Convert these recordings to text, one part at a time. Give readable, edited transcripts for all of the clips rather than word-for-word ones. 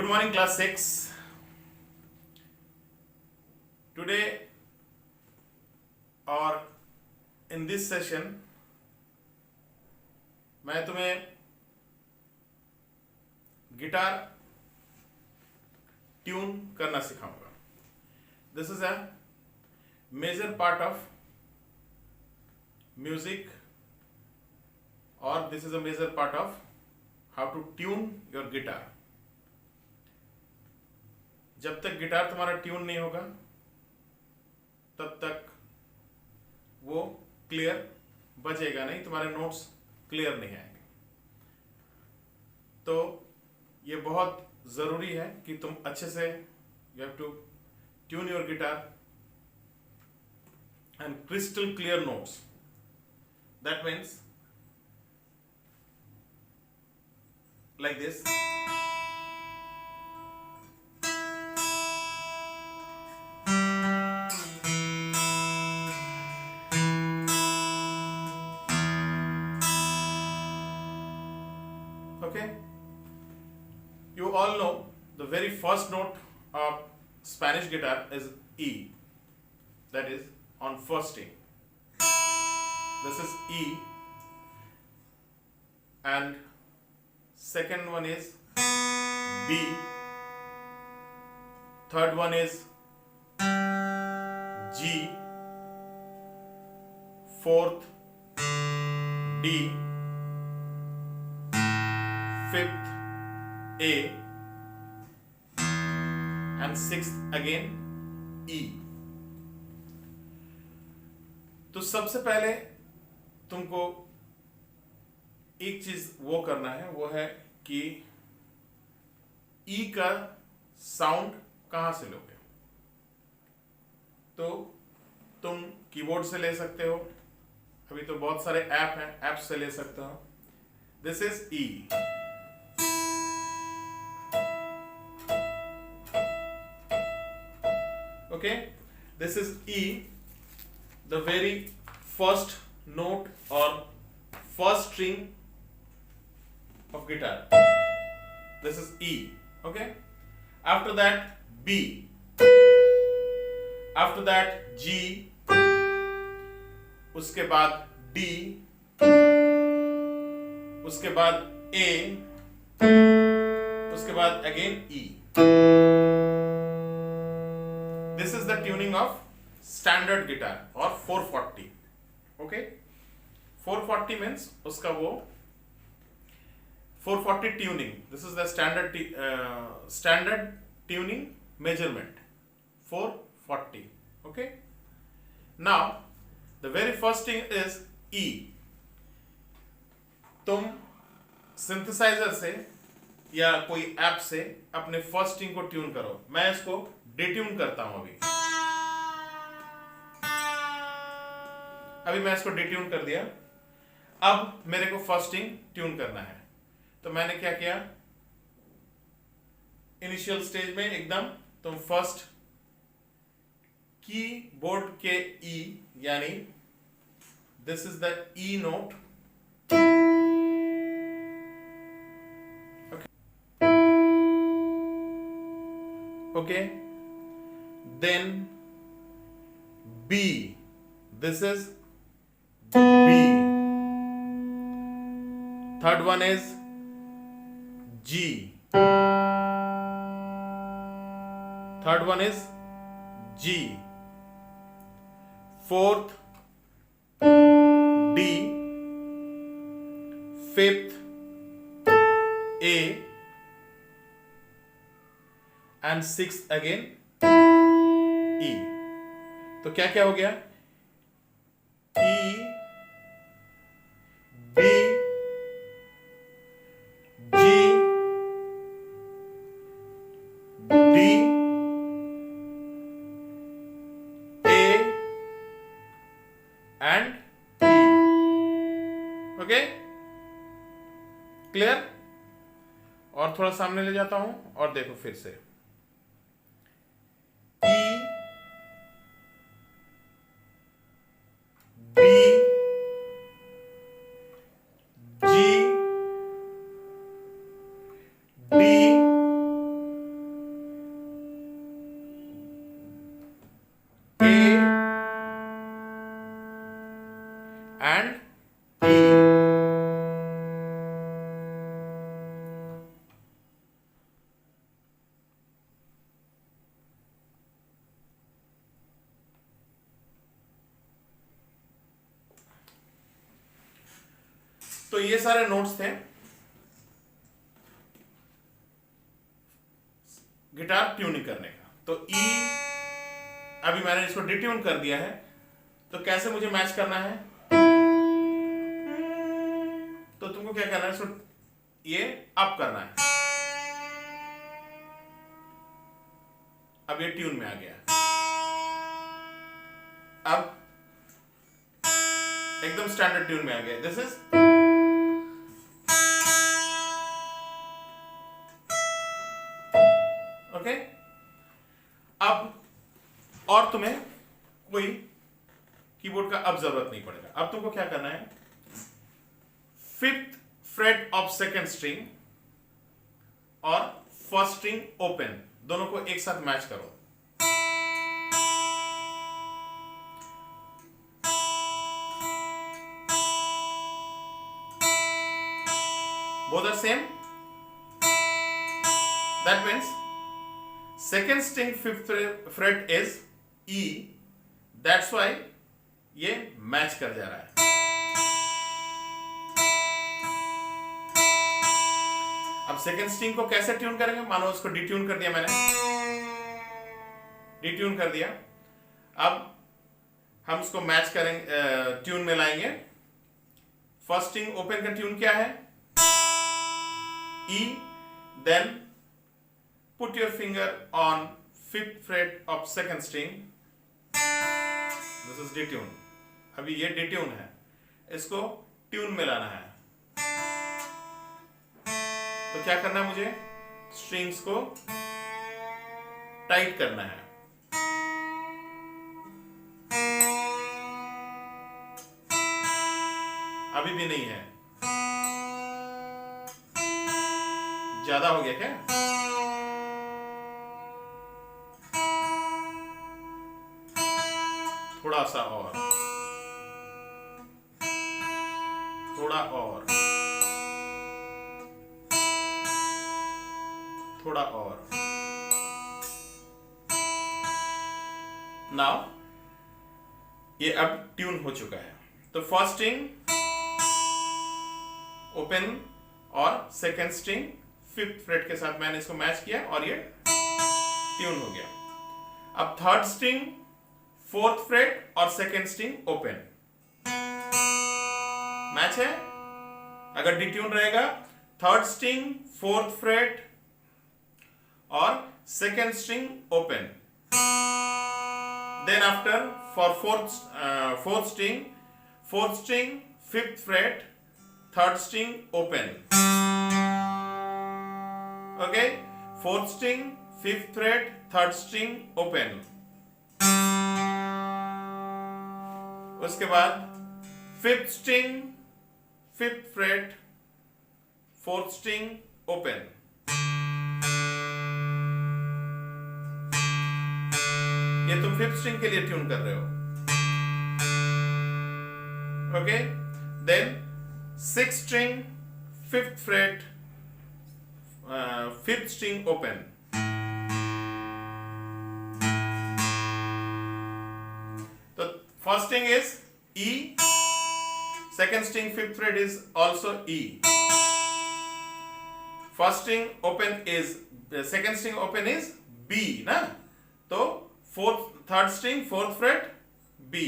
Good morning, class 6. Today or in this session मैं तुम्हें guitar tune करना सिखाऊंगा. This is a major part of music, or this is a major part of how to tune your guitar. जब तक guitar तुम्हारा tune नहीं होगा तब तक वो क्लियर बजेगा नहीं, तुम्हारे नोट्स क्लियर नहीं आएंगे. तो ये बहुत ज़रूरी है कि तुम अच्छे से you have to tune your guitar and crystal clear notes. That means like this. Okay, you all know the very first note of Spanish guitar is E, that is on first string. This is E, and second one is B, third one is G, fourth D, fifth A, and sixth again E. तो सबसे पहले तुमको एक चीज वो करना है, वो है कि ई का साउंड कहां से लोगे. तो तुम कीबोर्ड से ले सकते हो, अभी तो बहुत सारे ऐप हैं, ऐप से ले सकते हो. This is E. Okay, this is E, the very first note और first string of guitar. This is E. Okay, after that B, after that G, उसके बाद D, उसके बाद A, उसके बाद again E. This is the tuning of standard guitar or 440. Okay, 440 means उसका वो 440 tuning. This is the standard tuning measurement 440. Okay, now the very first thing is E. तुम synthesiser से या कोई ऐप से अपने फर्स्ट स्ट्रिंग को tune करो. मैं इसको डिट्यून करता हूं. अभी मैं इसको डिट्यून कर दिया. अब मेरे को फर्स्ट स्ट्रिंग ट्यून करना है. तो मैंने क्या किया, इनिशियल स्टेज में एकदम तुम फर्स्ट कीबोर्ड के ई, यानी this is the E note. Okay, then B, this is B. Third one is G. Third one is G. Fourth D. Fifth A. And sixth again E. तो क्या क्या हो गया, E, B, G, D, A and E. Okay, clear. और थोड़ा सामने ले जाता हूं और देखो फिर से E, B, G, D, and E. तो ये सारे नोट्स थे गिटार ट्यूनिंग करने का। तो ई अभी मैंने इसको डिट्यून कर दिया है, तो कैसे मुझे मैच करना है? तो तुमको क्या करना है, इसको ये अप करना है। अब ये ट्यून में आ गया। अब एकदम स्टैंडर्ड ट्यून में आ गया। This is okay. अब और तुम्हें कोई कीबोर्ड का अब जरूरत नहीं पड़ेगा। अब तुमको क्या करना है, 5th freight of second string और फर्स्ट स्ट्रिंग ओपन दोनों को एक साथ मैच करो। Both are same. That means second string 5th fret is E. That's why ये मैच कर जा रहा है। अब सेकेंड स्ट्रिंग को कैसे ट्यून करेंगे? मानो उसको डिट्यून कर दिया मैंने, डिट्यून कर दिया। अब हम उसको मैच करेंगे, ट्यून में लाएंगे। फर्स्ट स्ट्रिंग ओपन का ट्यून क्या है? E. Then put your finger on 5th fret of second string. This is detune. अभी ये detune है, इसको ट्यून में लाना है। तो क्या करना है मुझे? स्ट्रिंग्स को टाइट करना है। अभी भी नहीं है, ज्यादा हो गया क्या? थोड़ा सा और, थोड़ा और, थोड़ा और। नाउ ये अब ट्यून हो चुका है। तो फर्स्ट स्ट्रिंग ओपन और सेकेंड स्ट्रिंग 5th फ्रेट के साथ मैंने इसको मैच किया और ये ट्यून हो गया। अब थर्ड स्ट्रिंग 4th फ्रेट और सेकेंड स्ट्रिंग ओपन मैच है। अगर डिट्यून रहेगा, थर्ड स्ट्रिंग 4th फ्रेट और second string open. Then after for fourth string 5th fret, third string open. Okay, 4th string 5th fret, third string open. उसके बाद 5th string 5th freight, 4th string open. ये तुम 5th string के लिए tune कर रहे हो। Okay, then 6th string 5th fret, 5th string open. तो first string is E, second string 5th fret is also E. First string open is, second string open is B ना, तो third string 4th fret B।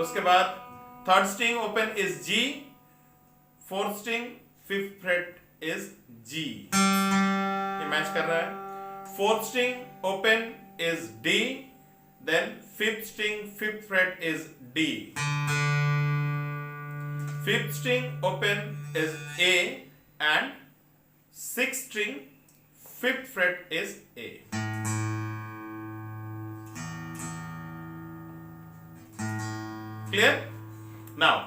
उसके बाद third string open is G, 4th string 5th fret is G। ये match कर रहा है। 4th string open is D, then 5th string 5th fret is D, 5th string open is A, and 6th string 5th fret is A। Clear? Now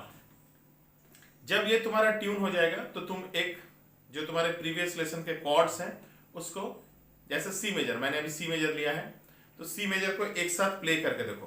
जब ये तुम्हारा tune हो जाएगा तो तुम एक जो तुम्हारे प्रीवियस लेसन के कॉर्ड्स हैं उसको, जैसे सी मेजर, मैंने अभी सी मेजर लिया है, तो सी मेजर को एक साथ प्ले करके देखो।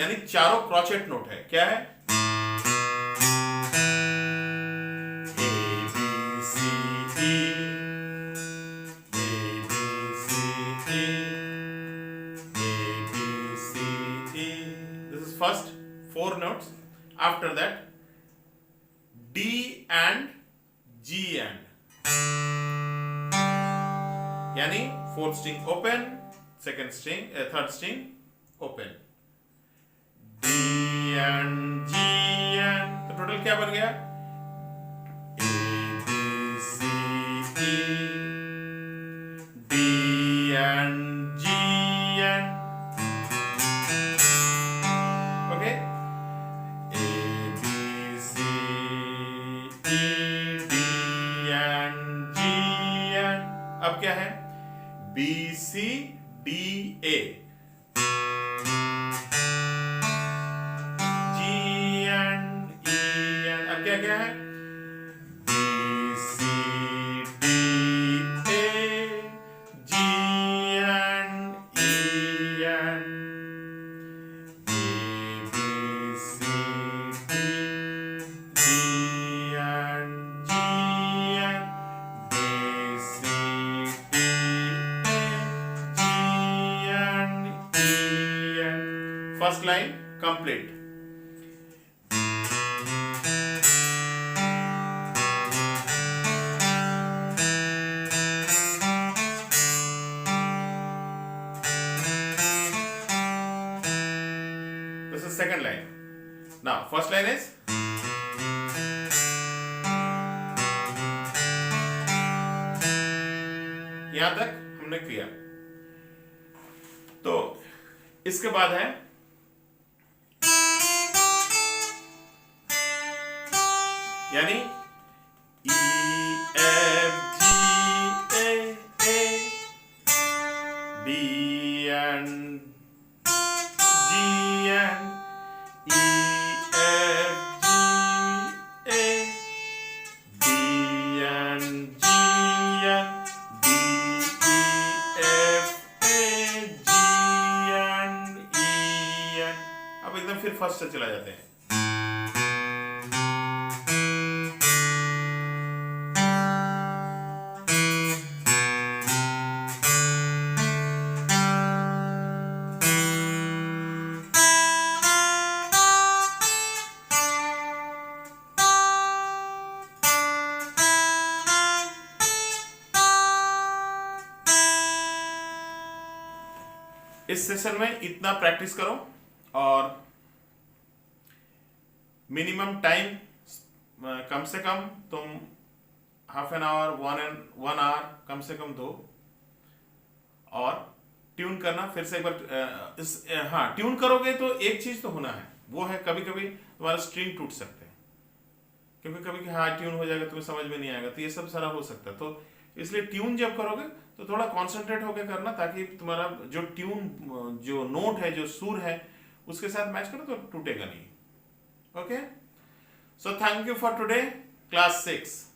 यानी चारों क्रॉचेट नोट है। क्या है? First four notes. After that, D and G and, यानी fourth string open, second string, third string open. D and G and, तो टोटल क्या बन गया? A B C E, D and G and, okay? A B C E D and G and, अब क्या है? B C D A, G and E and, अब क्या क्या है? B C D A, G and E and, A B C D, D and G and, B C D A, G and E and. First line complete. This is second line. Now first line is, यहां तक हमने किया। तो इसके बाद है यानी E F G A B and G and E F G A B and G and D E F A G and E and, अब एकदम फिर फर्स्ट से चला जाते हैं। इस सेशन में इतना प्रैक्टिस करो और मिनिमम टाइम कम से कम तुम हाफ एन आवर, 1 आवर कम से कम दो, और ट्यून करना फिर से एक बार। हाँ, ट्यून करोगे तो एक चीज तो होना है, वो है कभी कभी तुम्हारा स्ट्रिंग टूट सकते हैं, क्योंकि कभी हाँ ट्यून हो जाएगा तुम्हें समझ में नहीं आएगा, तो ये सब सारा हो सकता है। तो इसलिए ट्यून जब करोगे तो थोड़ा कॉन्सेंट्रेट होकर करना, ताकि तुम्हारा जो ट्यून, जो नोट है, जो सुर है, उसके साथ मैच करो तो टूटेगा नहीं। Okay, so thank you for today, class 6।